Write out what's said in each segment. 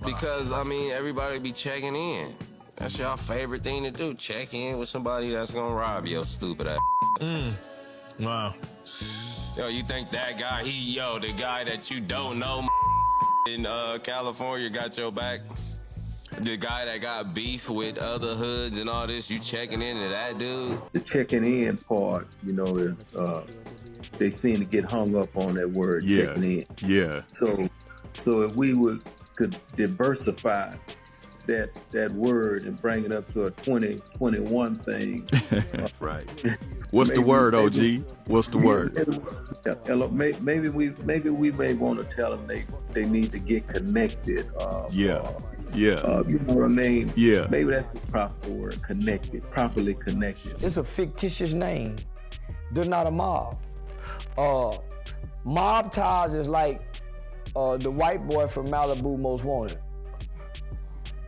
Because, I mean, everybody be checking in. That's y'all favorite thing to do, check in with somebody that's gonna rob your stupid ass. Wow. Yo, you think that guy, the guy that you don't know in California got your back? The guy that got beef with other hoods and all this, you checking into that dude? The checking in part, is they seem to get hung up on that word, checking in. Yeah. So if we could diversify that word and bring it up to a 2021 thing. Right. What's the word, OG? What's the word? Maybe we may want to tell them they need to get connected. Yeah. You know what I mean? Yeah. Maybe that's the proper word, connected, properly connected. It's a fictitious name. They're not a mob. Mob ties is like the white boy from Malibu Most Wanted.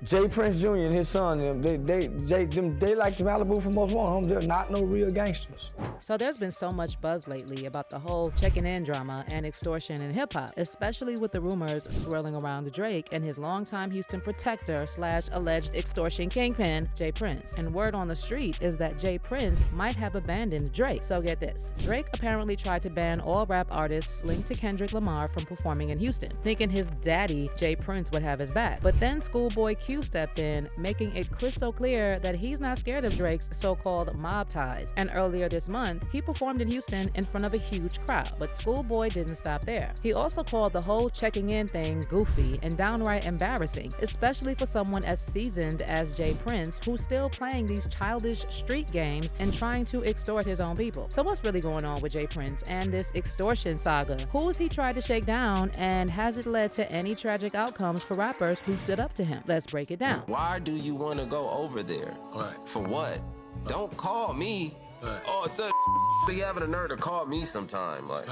Jay Prince Jr. and his son, they like the Malibu from Most Wanted. They're not no real gangsters. So there's been so much buzz lately about the whole checking in drama and extortion in hip hop, especially with the rumors swirling around Drake and his longtime Houston protector / alleged extortion kingpin, Jay Prince. And word on the street is that Jay Prince might have abandoned Drake. So get this, Drake apparently tried to ban all rap artists linked to Kendrick Lamar from performing in Houston, thinking his daddy, Jay Prince, would have his back. But then Schoolboy Q stepped in, making it crystal clear that he's not scared of Drake's so-called mob ties. And earlier this month, he performed in Houston in front of a huge crowd. But Schoolboy didn't stop there. He also called the whole checking in thing goofy and downright embarrassing, especially for someone as seasoned as Jay Prince, who's still playing these childish street games and trying to extort his own people. So what's really going on with Jay Prince and this extortion saga? Who's he tried to shake down, and has it led to any tragic outcomes for rappers who stood up to him? Let's break it down. Why do you want to go over there? Right. For what? Don't call me. Right. Oh, it's a you having a nerve to call me sometime. Like,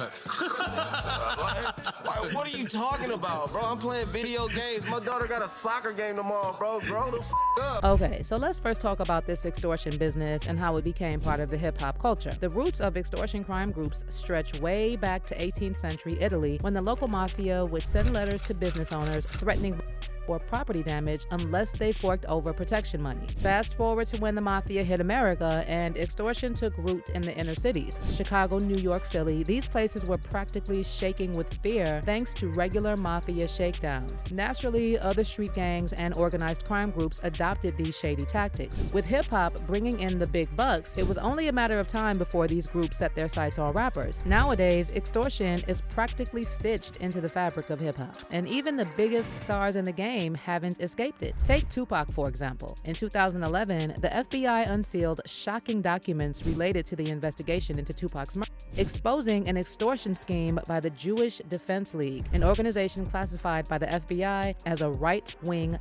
what are you talking about, bro? I'm playing video games. My daughter got a soccer game tomorrow, bro. Grow the up. Okay, so let's first talk about this extortion business and how it became part of the hip-hop culture. The roots of extortion crime groups stretch way back to 18th century Italy, when the local mafia would send letters to business owners threatening or property damage unless they forked over protection money. Fast forward to when the mafia hit America and extortion took root in the inner cities. Chicago, New York, Philly, these places were practically shaking with fear thanks to regular mafia shakedowns. Naturally, other street gangs and organized crime groups adopted these shady tactics. With hip-hop bringing in the big bucks, it was only a matter of time before these groups set their sights on rappers. Nowadays, extortion is practically stitched into the fabric of hip-hop, and even the biggest stars in the game haven't escaped it. Take Tupac, for example. In 2011, the FBI unsealed shocking documents related to the investigation into Tupac's murder, exposing an extortion scheme by the Jewish Defense League, an organization classified by the FBI as a right-wing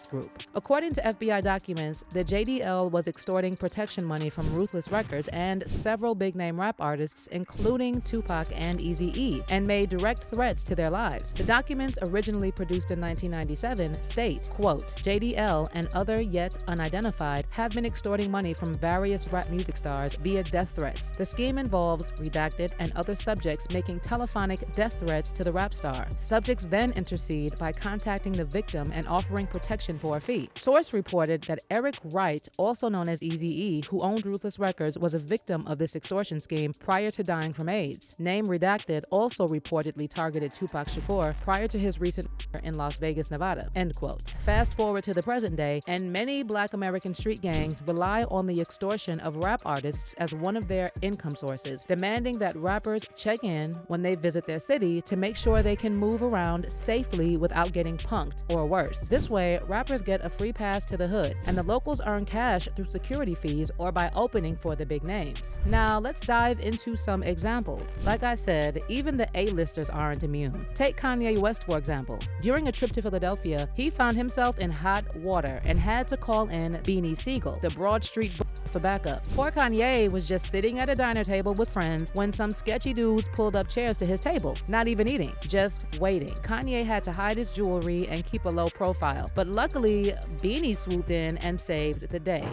group. According to FBI documents, the JDL was extorting protection money from Ruthless Records and several big-name rap artists, including Tupac and Eazy-E, and made direct threats to their lives. The documents, originally produced in 1997, state, quote, JDL and other yet unidentified have been extorting money from various rap music stars via death threats. The scheme involves redacted and other subjects making telephonic death threats to the rap star. Subjects then intercede by contacting the victim and offering protection for a fee. Source reported that Eric Wright, also known as Eazy-E, who owned Ruthless Records, was a victim of this extortion scheme prior to dying from AIDS. Name redacted also reportedly targeted Tupac Shakur prior to his recent murder in Las Vegas, Nevada. End quote. Fast forward to the present day, and many Black American street gangs rely on the extortion of rap artists as one of their income sources, demanding that rappers check in when they visit their city to make sure they can move around safely without getting punked or worse. This way, rappers get a free pass to the hood, and the locals earn cash through security fees or by opening for the big names. Now, let's dive into some examples. Like I said, even the A-listers aren't immune. Take Kanye West, for example. During a trip to Philadelphia, he found himself in hot water and had to call in Beanie Siegel, the Broad Street for backup. Poor Kanye was just sitting at a diner table with friends when some sketchy dudes pulled up chairs to his table, not even eating, just waiting. Kanye had to hide his jewelry and keep a low profile, but luckily, Beanie swooped in and saved the day.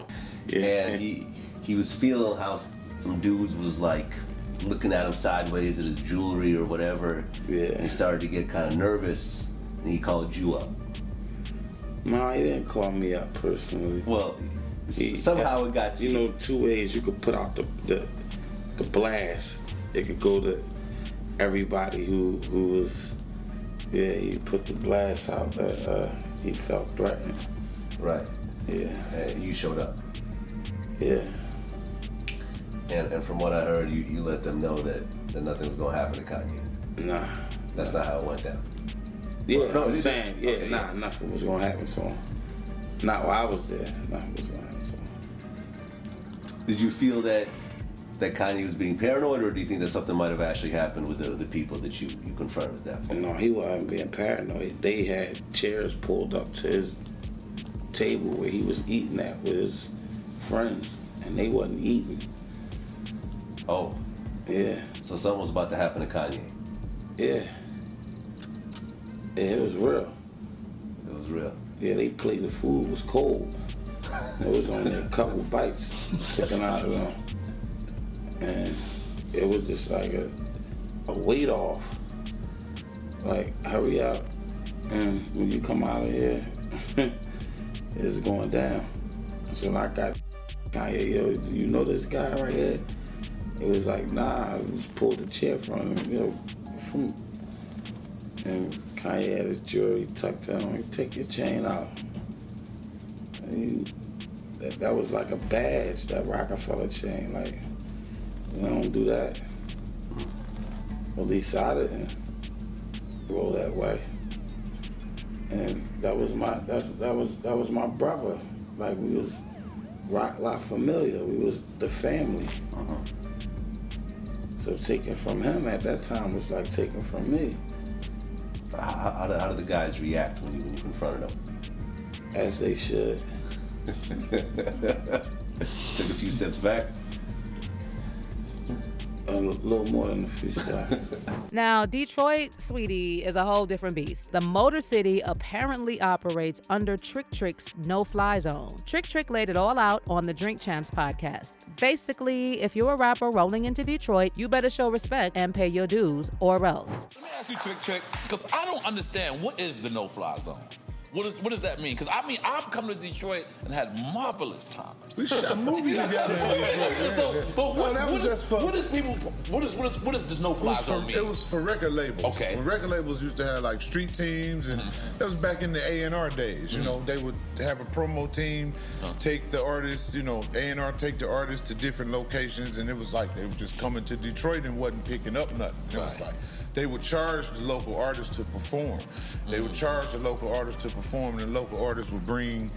Yeah, and he was feeling how some dudes was like looking at him sideways at his jewelry or whatever. Yeah. And he started to get kind of nervous, and he called you up. No, he didn't call me up personally. Well, somehow it got you. You know, 2 ways you could put out the blast. It could go to everybody who was, he put the blast out that he felt threatened. Right. Yeah. And you showed up. Yeah. And from what I heard, you let them know that nothing was going to happen to Kanye. Nah. That's not how it went down. Yeah, Well, no, I'm saying, okay, nothing was going to happen to him. Not while I was there. Nothing was going to happen to him. Did you feel that Kanye was being paranoid, or do you think that something might have actually happened with the people that you confronted at that point? No, he wasn't being paranoid. They had chairs pulled up to his table where he was eating at with his friends, and they wasn't eating. Oh. Yeah. So something was about to happen to Kanye. Yeah. Yeah, it was real. It was real. Yeah, they played the food was cold. There was only a couple bites taken out of them. And it was just like a weight off. Like, hurry up. And when you come out of here, it's going down. So when I got Kanye, yo, do you know this guy right here? It was like, nah, I just pulled the chair from him, and Kanye had his jewelry tucked in on him. Take your chain out. And that was like a badge, that Rockefeller chain. Like, I don't do that. At least I didn't roll that way. And that was my brother. Like, we was La Familia. We was the family. So taking from him at that time was like taking from me. How did the guys react when you confronted them? As they should. Took a few steps back. A little more than a few steps. Now, Detroit, sweetie, is a whole different beast. The Motor City apparently operates under Trick's no-fly zone. Trick laid it all out on the Drink Champs podcast. Basically, if you're a rapper rolling into Detroit, you better show respect and pay your dues, or else. Let me ask you, Trick, because I don't understand, what is the no-fly zone? What does that mean? Because I've come to Detroit and had marvelous times. We shot movies together in Detroit. So, but what does this no-fly zone mean? It was for record labels. Okay. When record labels used to have like street teams, and that was back in the A&R days. You know, they would have a promo team, take the artists. You know, A&R take the artists to different locations, and it was like they were just coming to Detroit and wasn't picking up nothing. It was like they would charge the local artists to perform. They would charge the local artists to perform, and the local artists would bring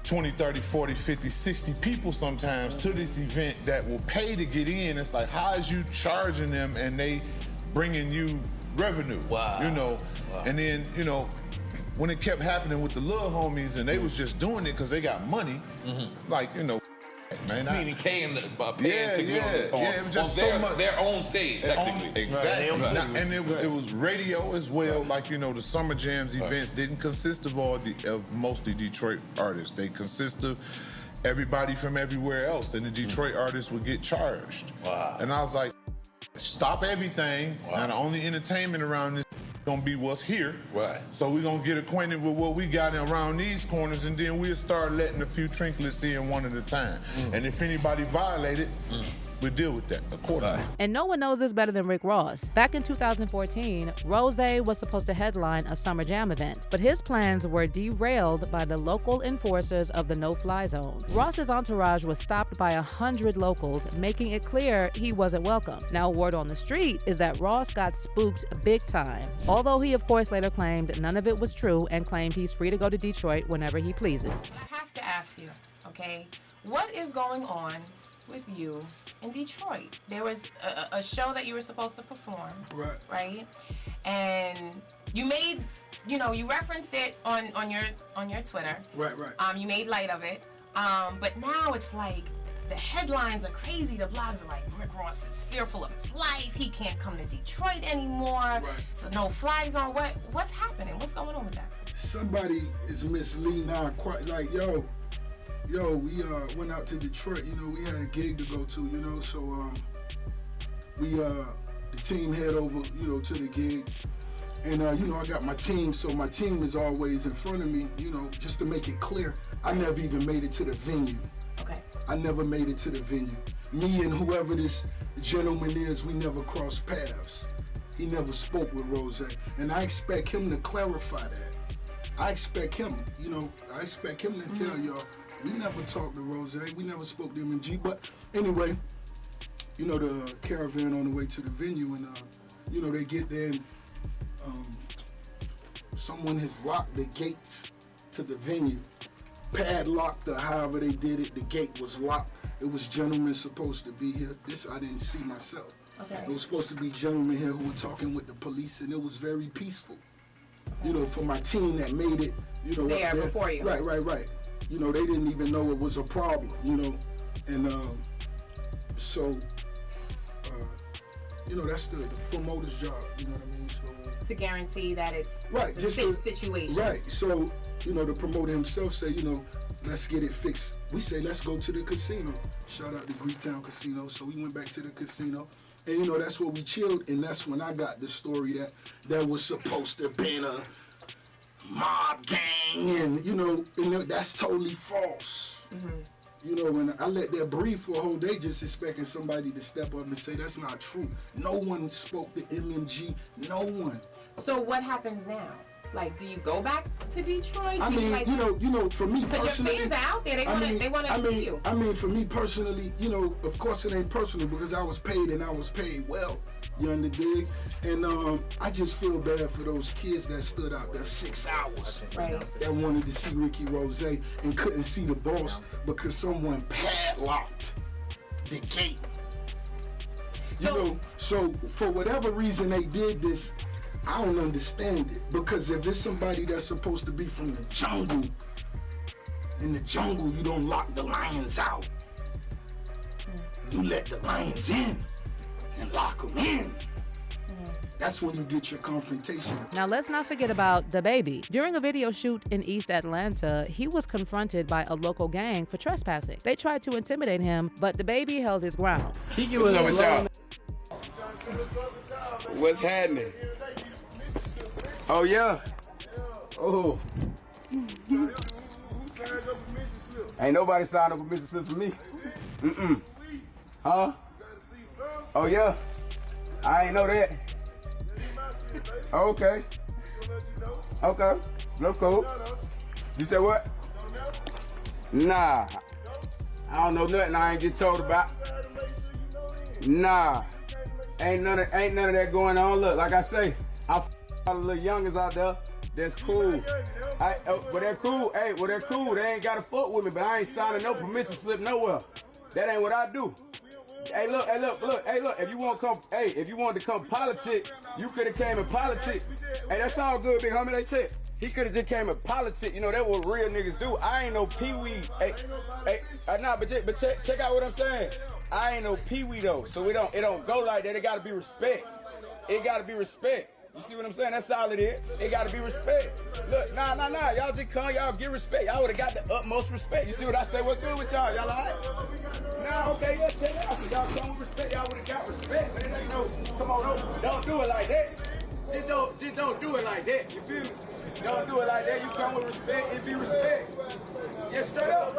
20, 30, 40, 50, 60 people sometimes to this event that will pay to get in. It's like, how is you charging them and they bringing you revenue? Wow. You know, and then, you know, when it kept happening with the little homies and they was just doing it because they got money, like, you know, man. Meaning paying to it was just their own stage, technically. Exactly. And it was radio as well. Like, you know, the Summer Jams events didn't consist of mostly Detroit artists. They consist of everybody from everywhere else, and the Detroit artists would get charged. Wow. And I was like, stop everything. Now the only entertainment around this gonna be what's here. Right. So we're gonna get acquainted with what we got around these corners, and then we'll start letting a few trinklets in one at a time. And if anybody violated, we'll deal with that accordingly. And no one knows this better than Rick Ross. Back in 2014, Rose was supposed to headline a Summer Jam event, but his plans were derailed by the local enforcers of the no-fly zone. Ross's entourage was stopped by 100 locals, making it clear he wasn't welcome. Now, word on the street is that Ross got spooked big time, although he of course later claimed none of it was true and claimed he's free to go to Detroit whenever he pleases. I have to ask you, okay, what is going on with you in Detroit? There was a show that you were supposed to perform, right? And you made, you know, you referenced it on your Twitter. Right. You made light of it. But now it's like the headlines are crazy. The blogs are like, Rick Ross is fearful of his life. He can't come to Detroit anymore. So no fly zone. What's happening? What's going on with that? Somebody is misleading our quite like, yo, we went out to Detroit, you know, we had a gig to go to, you know, so the team head over, you know, to the gig, And you know, I got my team, so my team is always in front of me, you know, just to make it clear. I never even made it to the venue. Okay. I never made it to the venue. Me and whoever this gentleman is, we never crossed paths. He never spoke with Rose, and I expect him to clarify that. I expect him, you know, I expect him to tell y'all, we never talked to Rose, we never spoke to M&G, but anyway, you know, the caravan on the way to the venue, and you know, they get there and someone has locked the gates to the venue, padlocked or however they did it. The gate was locked. It was gentlemen supposed to be here. This I didn't see myself. Okay. It was supposed to be gentlemen here who were talking with the police, and it was very peaceful. You know, for my team that made it, you know, there before you. Right. You know, they didn't even know it was a problem. You know, and so. You know, that's the promoter's job, you know what I mean? So, to guarantee that it's right, a safe situation. Right, so, you know, the promoter himself say, you know, let's get it fixed. We say, let's go to the casino. Shout out to Greektown Casino. So we went back to the casino. And, you know, that's where we chilled. And that's when I got the story that there was supposed to be a mob gang. And, you know, that's totally false. Mm-hmm. You know, when I let that breathe for a whole day, just expecting somebody to step up and say that's not true. No one spoke to MMG. No one. So what happens now? Like, do you go back to Detroit? I mean, you know, for me personally, because your fans are out there. They want to see you. I mean, for me personally, you know, of course it ain't personal because I was paid and I was paid well. You understand? And I just feel bad for those kids that stood out there 6 hours, right, that wanted to see Ricky Rose and couldn't see the boss because someone padlocked the gate. You know, so for whatever reason they did this, I don't understand it. Because if it's somebody that's supposed to be from the jungle, in the jungle you don't lock the lions out. You let the lions in and lock them in. That's when you get your confrontation. Now, let's not forget about DaBaby. During a video shoot in East Atlanta, he was confronted by a local gang for trespassing. They tried to intimidate him, but DaBaby held his ground. What's up with y'all? What's happening? Oh, yeah? Oh. Ain't nobody signed up a mission slip for me. Mm-mm. Huh? Oh, yeah? I ain't know that. Okay. Okay. Look cool. You said what? Nah. I don't know nothing I ain't get told about. Nah. Ain't none of that going on. Look, like I say, I all the little youngins out there. That's cool. But they're cool. Hey, well they're cool. They ain't gotta fuck with me, but I ain't signing no permission slip nowhere. That ain't what I do. Hey look, if you wanted to come politic, you could have came in politics. Hey, that's all good, big homie. They said he could have just came in politics. You know, that's what real niggas do. I ain't no peewee. But check out what I'm saying. I ain't no peewee though, so it don't go like that. It gotta be respect. It gotta be respect. You see what I'm saying? That's all it is. It gotta be respect. Look, nah. Y'all just come, y'all give respect. Y'all would've got the utmost respect. You see what I say? What's good with y'all? Y'all alright? Nah, okay, yeah, check it out. Y'all come with respect. Y'all would've got respect. But it ain't no, come on, don't do it like that. Just don't do it like that. You feel me? Don't do it like that. You come with respect, it be respect. Yeah, straight up.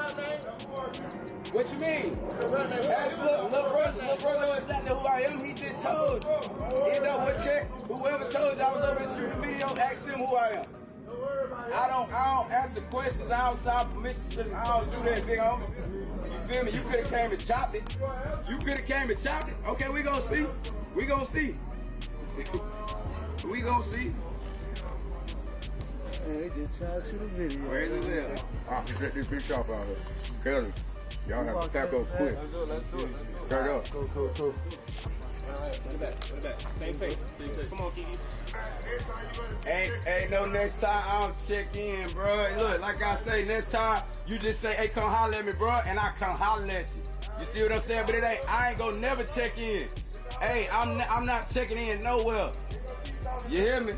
What you mean? Ask little brother knows exactly who I am. He just told you. You know what, check? Whoever told you I was over there shooting a video, ask them who I am. I don't answer questions. I don't sign permission slips. I don't do that, big homie. You feel me? You could have came and chopped it. Okay, we gonna see. We gonna see. Man, they just tried to shoot a video. Where's the video? I can get this bitch off out here. Cause y'all have to stack up quick. Let's do it. Straight up. Cool. Put it back. Same face. Come on, Kiki. Ain't no next time I don't check in, bro. Look, like I say, next time you just say, hey, come holler at me, bro, and I come holler at you. You see what I'm saying? But I ain't gonna never check in. Hey, I'm not checking in nowhere. You hear me?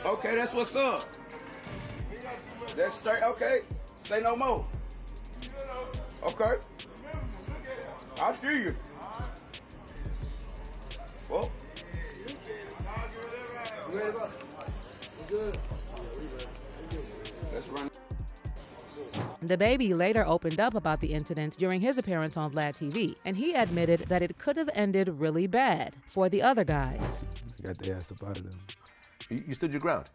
Okay, that's what's up. That's straight. Okay, say no more. Okay, I see you. Well, Let's run. The baby later opened up about the incident during his appearance on Vlad TV, and he admitted that it could have ended really bad for the other guys. Got the ass up out of them. You stood your ground.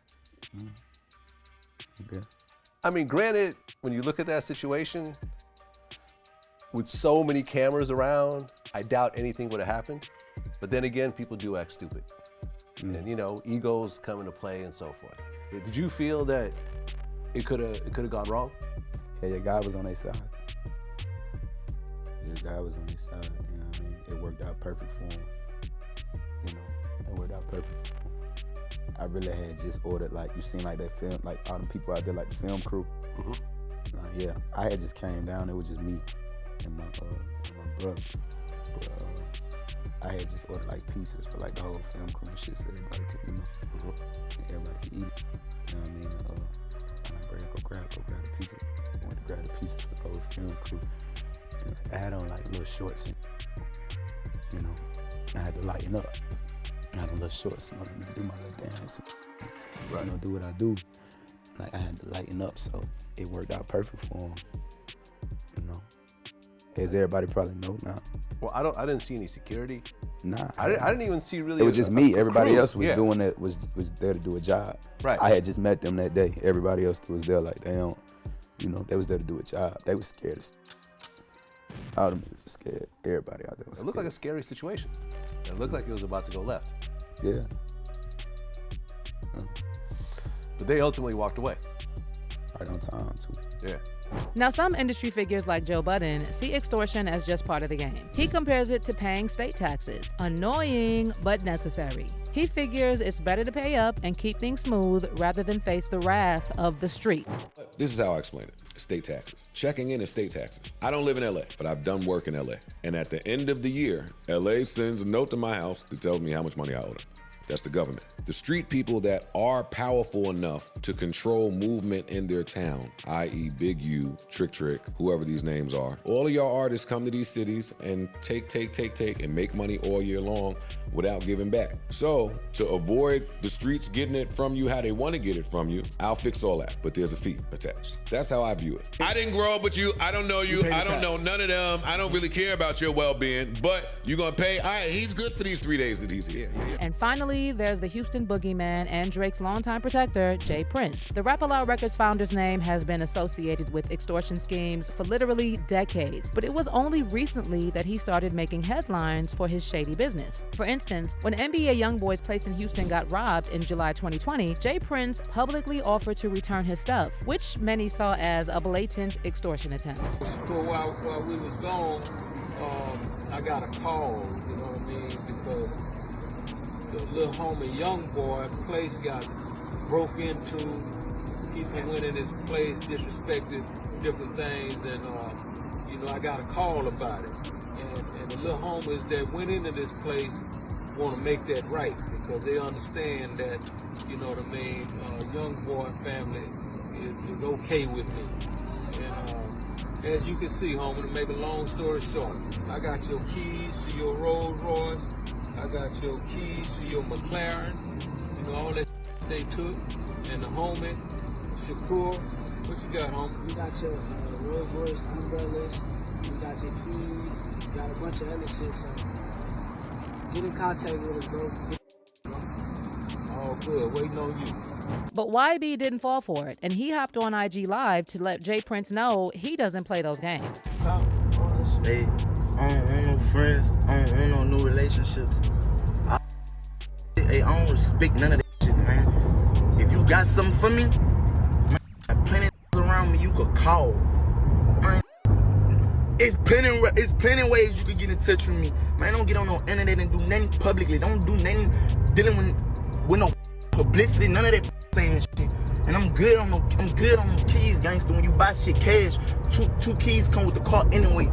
Okay. I mean, granted, when you look at that situation, with so many cameras around, I doubt anything would have happened. But then again, people do act stupid. And you know, egos come into play and so forth. Did you feel that it could have gone wrong? Yeah, your guy was on their side. Your guy was on their side, you know what I mean? It worked out perfect for him. You know, it worked out perfect for him. I really had just ordered, like, you seen like that film, like all them people out there, like the film crew. Yeah, I had just came down, it was just me and my brother. But I had just ordered like pieces for like the whole film crew and shit, so everybody could, you know, everybody could eat it. You know what I mean? I'm like, bro, go grab the pieces. I went to grab the pieces for the whole film crew. And I had on like little shorts and, you know, I had to lighten up. I had on little shorts and I do my little dance. You know, do what I do. Like I had to lighten up, so it worked out perfect for him. You know, as everybody probably know now. Well, I didn't see any security. Nah, I didn't even see really. It was just me. Everybody crew. else was doing it. Was there to do a job. Right. I had just met them that day. Everybody else was there. Like they don't, you know, they was there to do a job. They was scared. All them niggas was scared. Everybody out there was scared. It looked like a scary situation. It looked like it was about to go left. Yeah. But they ultimately walked away. Right on time too. Yeah. Now, some industry figures like Joe Budden see extortion as just part of the game. He compares it to paying state taxes. Annoying, but necessary. He figures it's better to pay up and keep things smooth rather than face the wrath of the streets. This is how I explain it. State taxes. Checking in is state taxes. I don't live in LA, but I've done work in LA. And at the end of the year, LA sends a note to my house that tells me how much money I owe them. That's the government. The street people that are powerful enough to control movement in their town, i.e. Big U, Trick, whoever these names are. All of y'all artists come to these cities and take, and make money all year long without giving back. So, to avoid the streets getting it from you how they want to get it from you, I'll fix all that, but there's a fee attached. That's how I view it. I didn't grow up with you. I don't know you. I don't know none of them. I don't really care about your well-being, but you're going to pay. All right, he's good for these 3 days that he's here. And finally, there's the Houston boogeyman and Drake's longtime protector, Jay Prince. The Rap Aloud Records founder's name has been associated with extortion schemes for literally decades, but it was only recently that he started making headlines for his shady business. For instance, when NBA YoungBoy's place in Houston got robbed in July 2020, Jay Prince publicly offered to return his stuff, which many saw as a blatant extortion attempt. So while we was gone, I got a call, you know what I mean, because the little homie YoungBoy place got broke into. People went in his place, disrespected different things, and you know, I got a call about it. And the little homies that went into this place want to make that right because they understand that, you know what I mean, YoungBoy family is okay with me. And as you can see, homie, to make a long story short, I got your keys to your Rolls Royce. I got your keys to your McLaren, you know, all that they took. And the homie, Shakur, what you got, homie? We got your Rolls Royce umbrellas, we got your keys, we got a bunch of other shit, so get in contact with us, bro. All good, waiting on you. But YB didn't fall for it, and he hopped on IG Live to let Jay Prince know he doesn't play those games. Hey, I don't want no friends, I don't want no new relationships. I don't respect none of that shit, man. If you got something for me, man, plenty of around me you could call. Man, it's plenty ways you could get in touch with me. Man, don't get on no internet and do nothing publicly. Don't do nothing dealing with no publicity, none of that saying shit. And I'm good on the keys, gangster. When you buy shit cash, two keys come with the car anyway.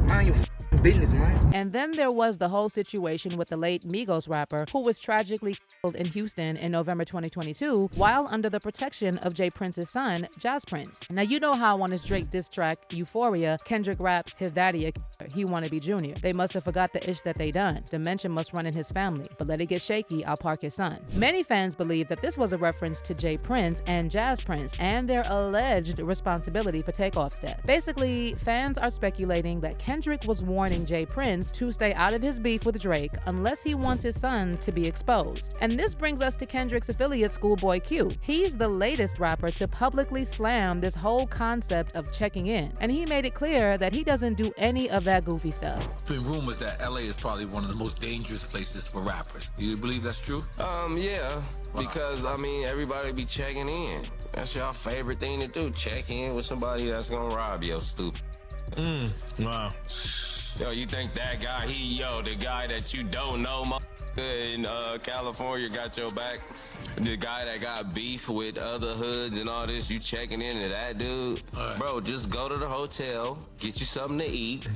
Mind your business, man. And then there was the whole situation with the late Migos rapper who was tragically killed in Houston in November 2022 while under the protection of Jay Prince's son, Jazz Prince. Now, you know how on his Drake diss track, Euphoria, Kendrick raps his daddy a killer. He wanna be Junior. They must have forgot the ish that they done. Dementia must run in his family, but let it get shaky, I'll park his son. Many fans believe that this was a reference to Jay Prince and Jazz Prince and their alleged responsibility for Takeoff's death. Basically, fans are speculating that Kendrick was warning Jay Prince to stay out of his beef with Drake unless he wants his son to be exposed. And this brings us to Kendrick's affiliate, Schoolboy Q. He's the latest rapper to publicly slam this whole concept of checking in, and he made it clear that he doesn't do any of that goofy stuff. There's been rumors that LA is probably one of the most dangerous places for rappers. Do you believe that's true? Yeah, because I mean, everybody be checking in. That's your favorite thing to do, check in with somebody that's gonna rob you, stupid. Wow. Yo, you think that guy, the guy that you don't know, in California got your back? The guy that got beef with other hoods and all this, you checking into that dude? Bro, just go to the hotel, get you something to eat,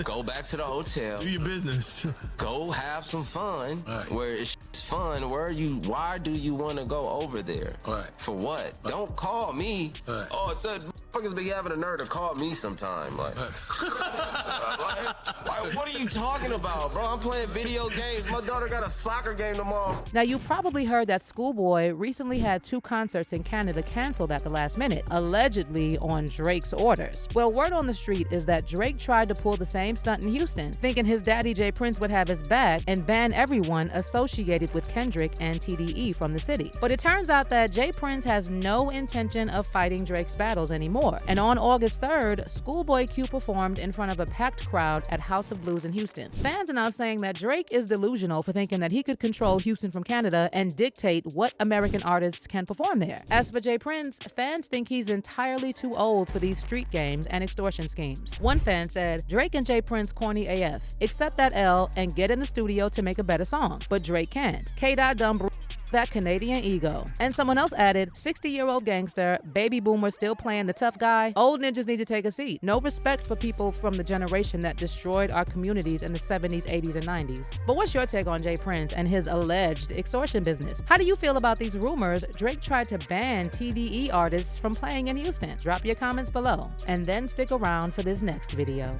go back to the hotel. Do your business. Go have some fun. Where it's fun, why do you want to go over there? For what? Don't call me. Oh, it's motherfuckers be having a nerve to call me sometime. Like, what are you talking about, bro? I'm playing video games. My daughter got a soccer game tomorrow. Now, you probably heard that Schoolboy recently had 2 concerts in Canada canceled at the last minute, allegedly on Drake's orders. Well, word on the street is that Drake tried to pull the same stunt in Houston, thinking his daddy Jay Prince would have his back and ban everyone associated with Kendrick and TDE from the city. But it turns out that Jay Prince has no intention of fighting Drake's battles anymore. And on August 3rd, Schoolboy Q performed in front of a packed crowd at House of Blues in Houston. Fans are now saying that Drake is delusional for thinking that he could control Houston from Canada and dictate what American artists can perform there. As for Jay Prince, fans think he's entirely too old for these street games and extortion schemes. One fan said, Drake and Jay Prince corny AF. Accept that L and get in the studio to make a better song. But Drake can't. K-Dot dumb that Canadian ego. And someone else added, 60-year-old gangster, baby boomer still playing the tough guy. Old ninjas need to take a seat. No respect for people from the generation that destroyed our communities in the 70s, 80s, and 90s. But what's your take on Jay Prince and his alleged extortion business? How do you feel about these rumors Drake tried to ban TDE artists from playing in Houston? Drop your comments below, and then stick around for this next video.